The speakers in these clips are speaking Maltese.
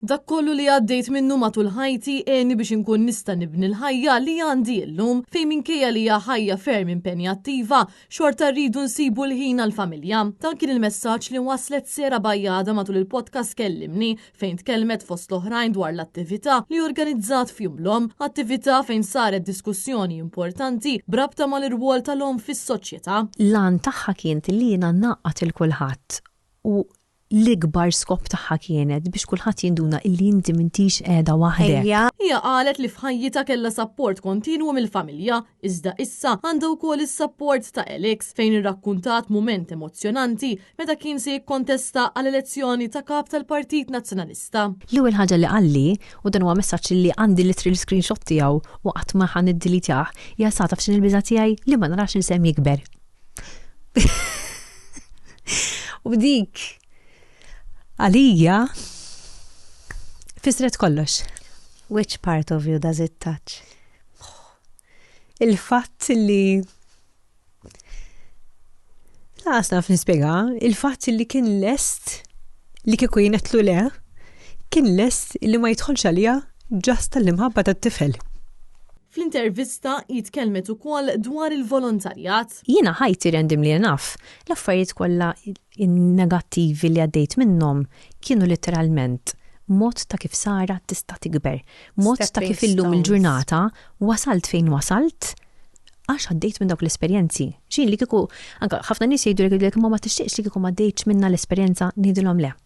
Dak kollu li għaddejt minnu matul ħajti għeni biex inkun nista' nibni l-ħajja li għandi llum fejn minkejja li hija ħajja ferm impenjattiva xorta rridu nsibu l-ħin għall-familja. Dan kien il-messaġġ li waslet Sera Bajjada matul il-podcast Kellimni fejn tkellmet fost l-oħrajn dwar l-attività li organizzat f'jumlhom, attività fejn saret diskussjoni importanti brabta mal-irwol tal-hom fis-soċjetà. Lan tagħha kienet li jiena naqqat il-kulħadd u l-ikbar skop tagħha kienet biex kulħadd jinduna illi inti m'intix qiegħda waħdek. Hija qalet li f'ħajjitha kellha sapport kontinwu mill-familja, iżda issa għandha wkoll is-sapport ta' Alex fejn irrakkuntat mument emozzjonanti meta kien se jikkontesta għall-elezzjoni ta' kap tal-Partit Nazzjonalista. L-ewwel ħaġa li qalli u dan huwa messaġġ li għandi literally screenshot tiegħu u qatt ma ħan iddilitjah hija sa taf x'in il-biża' tiegħi li ma narax il-sem jikber. U bdik għalija fisret kollox. Which part of you does it touch? Il-fatt li naf nispjega, il-fatt li kien lest li kieku jinetlu le, kien lest li ma jidħolx għalija ġast tal-imħabba tat-tifel. Fl-intervista jitkellmet ukoll dwar il-volontarjat. Jiena ħajti rendim li naf, l-affarijiet kollha negattivi li għaddejt minnhom kienu literalment mod ta' kif Sara tista' tikber, mod ta' kif illum il-ġurnata wasalt fejn wasalt għax għaddejt minn dawk l-esperjenzi. X'in li kieku anke ħafna nies jgħidu li ma tixtieqx li kieku ma għaddejtx minna l-esperjenza ngħidilhom le.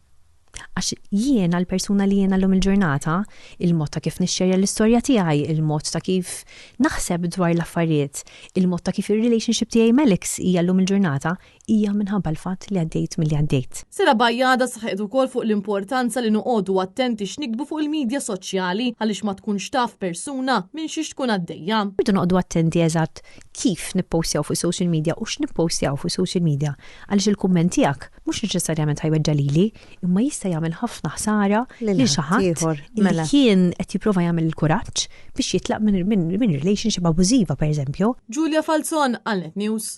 Għax jiena l-persuna li jiena l-lum il-ġurnata, il-mod ta' kif nixxerja l-istorja tiegħi, il-mod ta' kif naħseb dwar l-affarijiet, il-mod ta' kif ir-relationship tiegħi Alex hija l-lum il-ġurnata hija minħabba l-fatt li għaddejt milli għaddejt. Sera Bajjada saħqet ukoll fuq l-importanza li noqogħdu attenti x'nikbu fuq il-medja soċjali għaliex ma tkunx taf persuna minn xi tkun għaddejja. Irdu noqogħdu attenti eżatt kif nippostjaw fuq social media u x'nippostjaw fuq social media għaliex il-kumment tiegħek mhux neċessarjament ħajweġġa lili, imma jista' jagħmel ħafna ħsara lil xi ħadd li kien qed jipprova jagħmel il-kuraġġ biex jitlaq minn relationship abużiva pereżempju. Julia Falzon, Għalnet News.